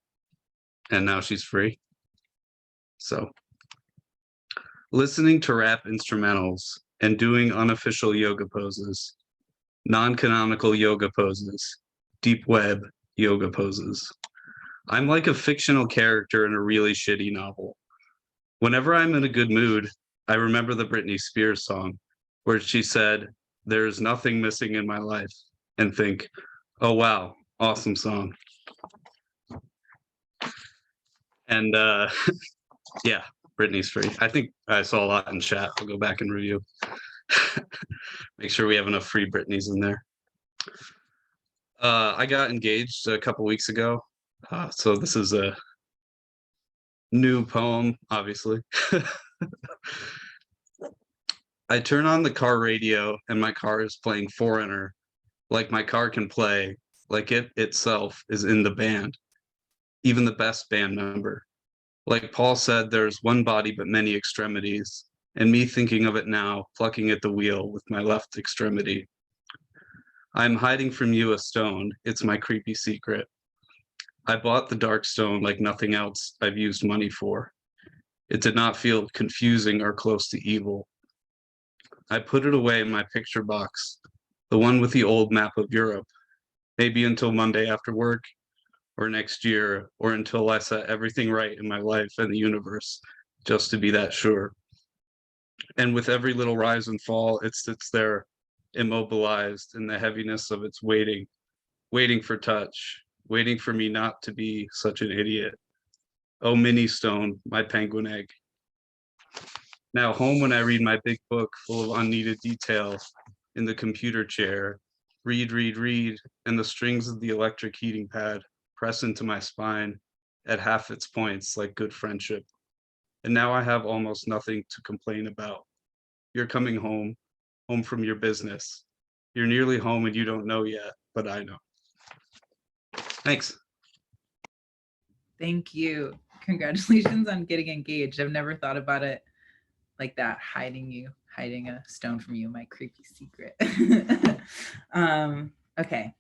and now she's free. So, listening to rap instrumentals and doing unofficial yoga poses, non-canonical yoga poses, deep web yoga poses. I'm like a fictional character in a really shitty novel. Whenever I'm in a good mood, I remember the Britney Spears song where she said, "There's nothing missing in my life," and think, oh wow, awesome song. And yeah, Britney's free. I think I saw a lot in chat. I'll go back and review. Make sure we have enough free Britneys in there. I got engaged a couple weeks ago. So this is a new poem, obviously. I turn on the car radio and my car is playing Foreigner, like my car can play, like it itself is in the band, even the best band member. Like Paul said, there's one body but many extremities, and me thinking of it now, plucking at the wheel with my left extremity. I'm hiding from you a stone, it's my creepy secret. I bought the dark stone like nothing else I've used money for. It did not feel confusing or close to evil. I put it away in my picture box, the one with the old map of Europe, maybe until Monday after work, or next year, or until I set everything right in my life and the universe, just to be that sure. And with every little rise and fall, it sits there, immobilized in the heaviness of its waiting, waiting for touch, waiting for me not to be such an idiot. Oh, mini stone, my penguin egg. Now home when I read my big book full of unneeded detail in the computer chair, read, and the strings of the electric heating pad press into my spine at half its points like good friendship. And now I have almost nothing to complain about. You're coming home, home from your business. You're nearly home and you don't know yet, but I know. Thanks. Thank you. Congratulations on getting engaged. I've never thought about it like that, hiding a stone from you, my creepy secret. Okay.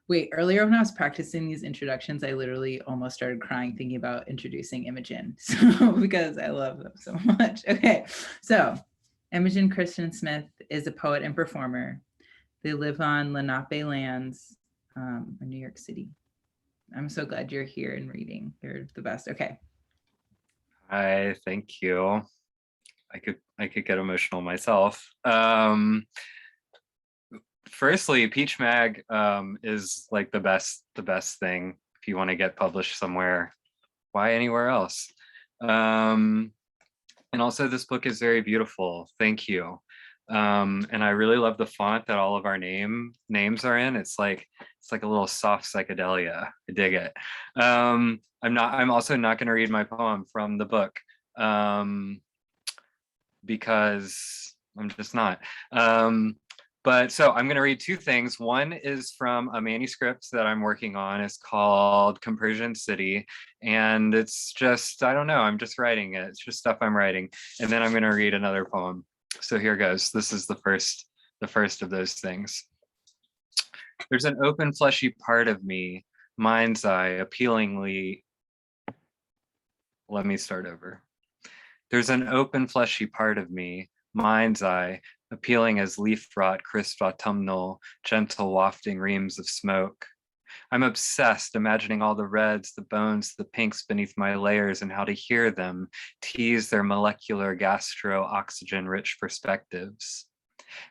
Wait, earlier when I was practicing these introductions, I literally almost started crying thinking about introducing Imogen. So because I love them so much. Okay. So Imogen Christian Smith is a poet and performer. They live on Lenape lands in New York City. I'm so glad you're here and reading. You're the best. Okay. Hi, thank you. I could get emotional myself. Firstly, Peach Mag is like the best thing if you want to get published somewhere. Why anywhere else? And also this book is very beautiful. Thank you. And I really love the font that all of our names are in. It's like a little soft psychedelia. I dig it. I'm also not going to read my poem from the book because I'm just not. But so I'm going to read two things. One is from a manuscript that I'm working on. It's called Compersion City. And it's just, I don't know, I'm just writing it. It's just stuff I'm writing. And then I'm going to read another poem. So here goes. This is the first of those things. There's an open, fleshy part of me, mind's eye, appealingly. Let me start over. There's an open, fleshy part of me, mind's eye, appealing as leaf rot, crisp autumnal, gentle wafting reams of smoke. I'm obsessed, imagining all the reds, the bones, the pinks beneath my layers and how to hear them tease their molecular gastro-oxygen-rich perspectives.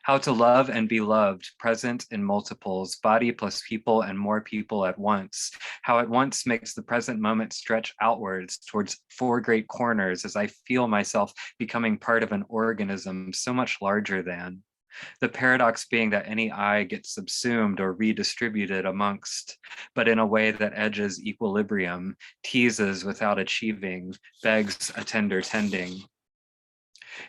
How to love and be loved, present in multiples, body plus people and more people at once. How at once makes the present moment stretch outwards towards four great corners as I feel myself becoming part of an organism so much larger than. The paradox being that any I gets subsumed or redistributed amongst, but in a way that edges equilibrium, teases without achieving, begs a tender tending.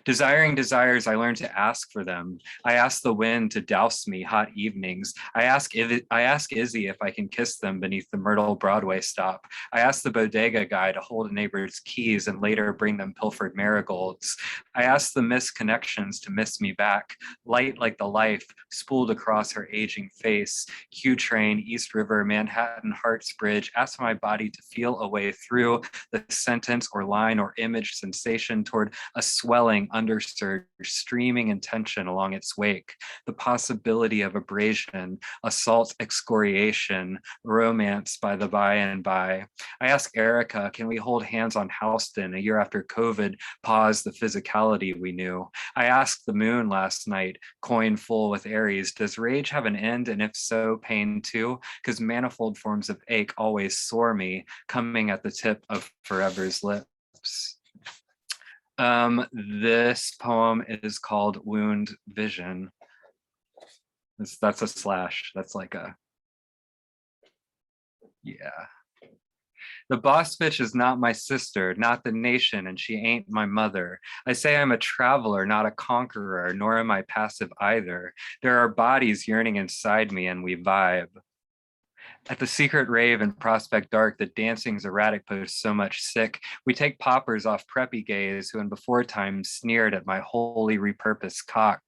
Desiring desires, I learned to ask for them. I ask the wind to douse me hot evenings. I ask Izzy if I can kiss them beneath the Myrtle Broadway stop. I ask the bodega guy to hold a neighbor's keys and later bring them pilfered marigolds. I ask the missed connections to miss me back, light like the life spooled across her aging face. Q train, East River, Manhattan, Harts Bridge. Ask my body to feel a way through the sentence or line or image sensation toward a swelling undersurge, streaming in tension along its wake, the possibility of abrasion, assault, excoriation, romance by the by and by. I ask Erica, can we hold hands on Houston a year after COVID paused the physicality we knew? I asked the moon last night, coin full with Aries, does rage have an end? And if so, pain too? Because manifold forms of ache always soar me, coming at the tip of forever's lips. This poem is called Wound Vision. That's a slash. That's like a, yeah. The boss bitch is not my sister, not the nation, and she ain't my mother. I say I'm a traveler, not a conqueror, nor am I passive either. There are bodies yearning inside me and we vibe. At the secret rave in Prospect Dark, the dancing's erratic post so much sick. We take poppers off preppy gays who in before time sneered at my wholly repurposed cock.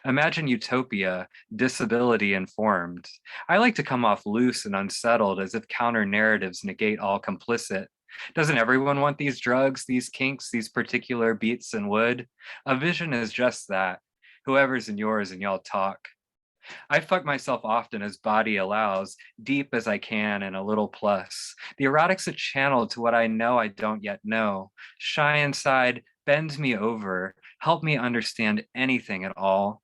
Imagine utopia, disability informed. I like to come off loose and unsettled as if counter narratives negate all complicit. Doesn't everyone want these drugs, these kinks, these particular beats and wood? A vision is just that. Whoever's in yours and y'all talk. I fuck myself often as body allows, deep as I can and a little plus. The erotic's a channel to what I know I don't yet know. Shy inside, bend me over, help me understand anything at all.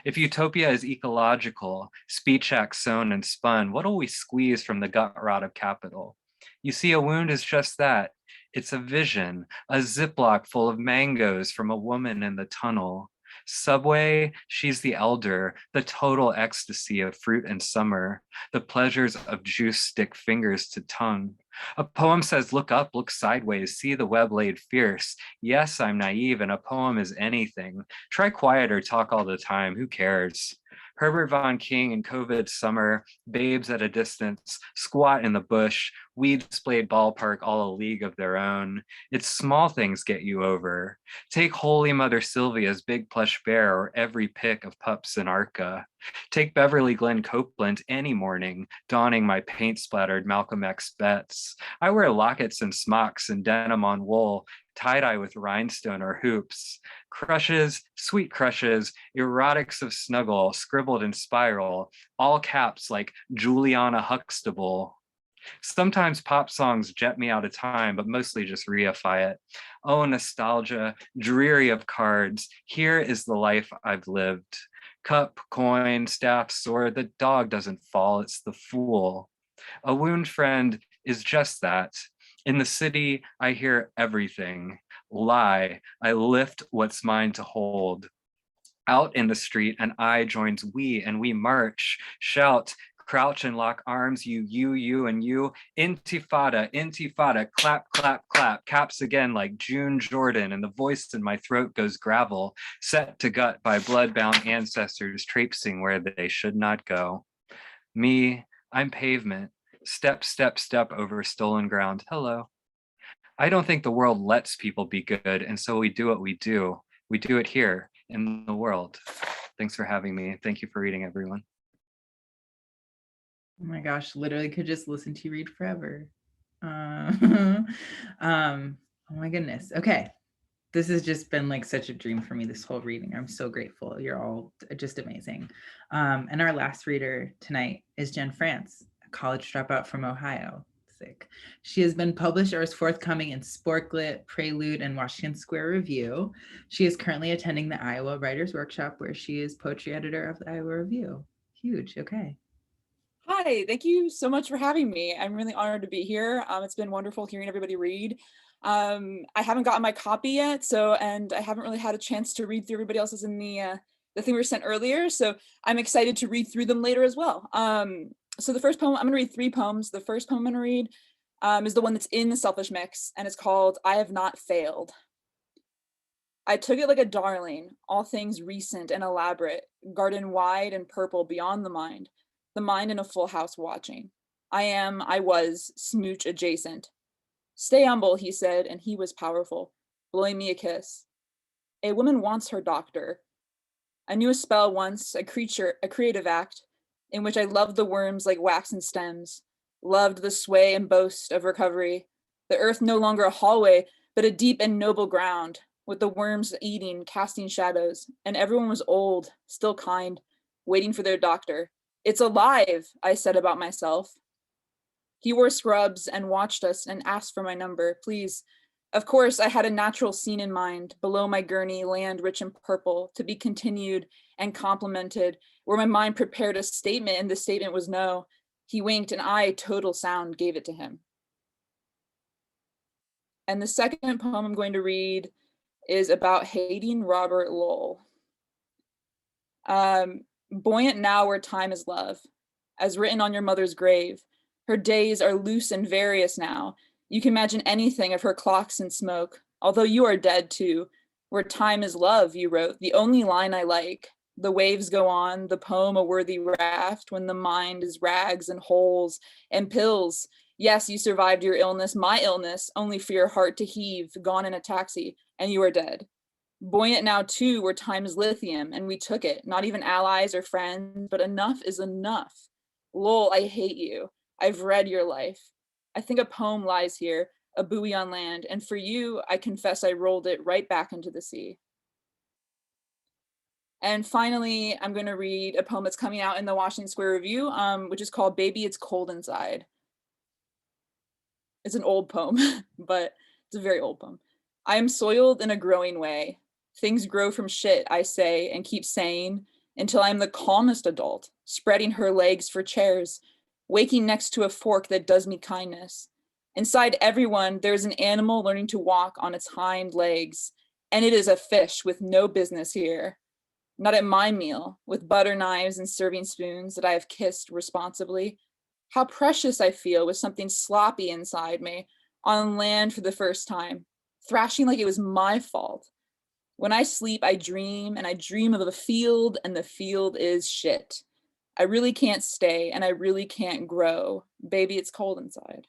If utopia is ecological, speech acts sewn and spun, what'll we squeeze from the gut rot of capital? You see, a wound is just that. It's a vision, a Ziploc full of mangoes from a woman in the tunnel. Subway, she's the elder, the total ecstasy of fruit and summer, the pleasures of juice stick fingers to tongue. A poem says, look up, look sideways, see the web laid fierce. Yes, I'm naive and a poem is anything. Try quiet or talk all the time, who cares? Herbert Von King in COVID summer, babes at a distance, squat in the bush, weeds played ballpark all a league of their own. It's small things get you over. Take Holy Mother Sylvia's big plush bear or every pick of pups in Arca. Take Beverly Glenn Copeland any morning, donning my paint-splattered Malcolm X bets. I wear lockets and smocks and denim on wool, tie-dye with rhinestone or hoops. Crushes, sweet crushes, erotics of snuggle, scribbled in spiral, all caps like Juliana Huxtable. Sometimes pop songs jet me out of time, but mostly just reify it. Oh, nostalgia, dreary of cards, here is the life I've lived. Cup, coin, staff, sword, the dog doesn't fall, it's the fool. A wound friend is just that. In the city, I hear everything. Lie, I lift what's mine to hold. Out in the street, an I joins we, and we march, shout, crouch and lock arms, you, and you. Intifada, intifada, clap, clap, clap. Caps again like June Jordan, and the voice in my throat goes gravel, set to gut by blood-bound ancestors traipsing where they should not go. Me, I'm pavement. Step, step, step over stolen ground. Hello. I don't think the world lets people be good, and so we do what we do. We do it here in the world. Thanks for having me. Thank you for reading, everyone. Oh my gosh, literally could just listen to you read forever. Oh my goodness. Okay. This has just been like such a dream for me, this whole reading. I'm so grateful. You're all just amazing. And our last reader tonight is Jen Frantz, a college dropout from Ohio. Sick. She has been published or is forthcoming in Sporklit, Prelude, and Washington Square Review. She is currently attending the Iowa Writers Workshop, where she is poetry editor of the Iowa Review. Huge. Okay. Hi, thank you so much for having me. I'm really honored to be here. It's been wonderful hearing everybody read. I haven't gotten my copy yet, and I haven't really had a chance to read through everybody else's in the the thing we were sent earlier. So I'm excited to read through them later as well. So the first poem, I'm gonna read 3 poems. The first poem I'm gonna read is the one that's in the Selfish Mix, and it's called I Have Not Failed. I took it like a darling, all things recent and elaborate, garden wide and purple beyond the mind in a full house watching. I was, smooch adjacent. Stay humble, he said, and he was powerful, blowing me a kiss. A woman wants her doctor. I knew a spell once, a creative act, in which I loved the worms like wax and stems, loved the sway and boast of recovery, the earth no longer a hallway, but a deep and noble ground, with the worms eating, casting shadows, and everyone was old, still kind, waiting for their doctor. It's alive, I said about myself. He wore scrubs and watched us and asked for my number, please. Of course, I had a natural scene in mind, below my gurney, land rich in purple, to be continued and complimented, where my mind prepared a statement and the statement was no. He winked and I, total sound, gave it to him. And the second poem I'm going to read is about hating Robert Lowell. Buoyant now where time is love, as written on your mother's grave. Her days are loose and various now. You can imagine anything of her clocks and smoke, although you are dead too. Where time is love, you wrote, the only line I like. The waves go on, the poem a worthy raft, when the mind is rags and holes and pills. Yes, you survived your illness, my illness, only for your heart to heave, gone in a taxi, and you are dead. Buoyant now too, where time is lithium, and we took it, not even allies or friends, but enough is enough. Lowell, I hate you. I've read your life. I think a poem lies here, a buoy on land, and for you, I confess I rolled it right back into the sea. And finally, I'm going to read a poem that's coming out in the Washington Square Review, which is called Baby, It's Cold Inside. It's an old poem, but it's a very old poem. I am soiled in a growing way. Things grow from shit, I say, and keep saying, until I'm the calmest adult, spreading her legs for chairs, waking next to a fork that does me kindness. Inside everyone, there's an animal learning to walk on its hind legs, and it is a fish with no business here. Not at my meal, with butter knives and serving spoons that I have kissed responsibly. How precious I feel with something sloppy inside me, on land for the first time, thrashing like it was my fault. When I sleep, I dream, and I dream of a field, and the field is shit. I really can't stay, and I really can't grow. Baby, it's cold inside.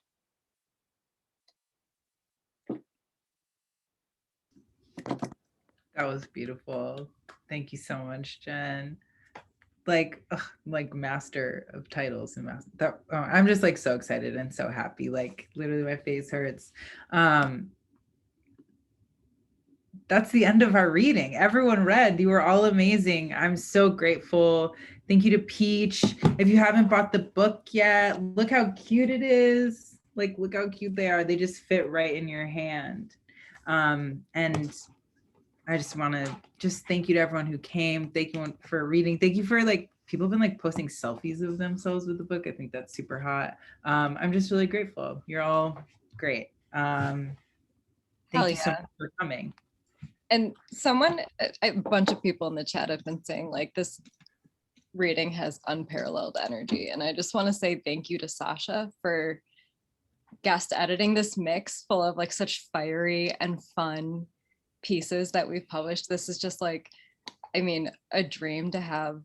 That was beautiful. Thank you so much, Jen. Like master of titles and I'm just like so excited and so happy. Like literally my face hurts. That's the end of our reading. Everyone read. You were all amazing. I'm so grateful. Thank you to Peach. If you haven't bought the book yet, look how cute it is. Like, look how cute they are. They just fit right in your hand. And I just want to just thank you to everyone who came. Thank you for reading. Thank you for like, people have been like posting selfies of themselves with the book. I think that's super hot. I'm just really grateful. You're all great. Thank you so much for coming. And a bunch of people in the chat have been saying like this reading has unparalleled energy. And I just want to say thank you to Sasha for guest editing this mix full of like such fiery and fun pieces that we've published. This is just like, I mean, a dream to have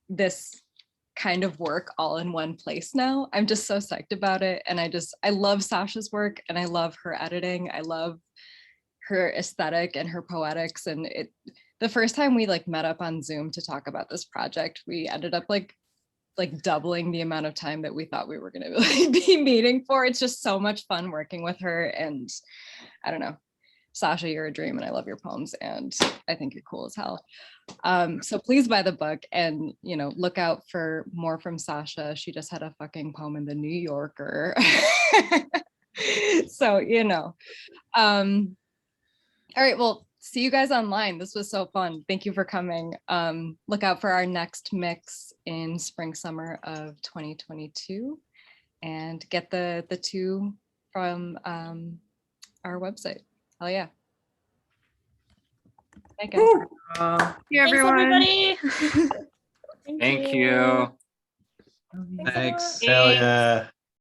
this kind of work all in one place now. I'm just so psyched about it. And I love Sasha's work and I love her editing. I love her aesthetic and her poetics. And the first time we like met up on Zoom to talk about this project, we ended up like doubling the amount of time that we thought we were going to be meeting for. It's just so much fun working with her. And I don't know, Sasha, you're a dream and I love your poems and I think you're cool as hell. So please buy the book and, you know, look out for more from Sasha. She just had a fucking poem in the New Yorker. So, you know, all right, well, see you guys online. This was so fun. Thank you for coming. Look out for our next mix in spring, summer of 2022 and get the 2 from our website. Hell yeah. Thank you. Here, Thanks, everyone. everybody. Thank you. Thanks. Hell yeah.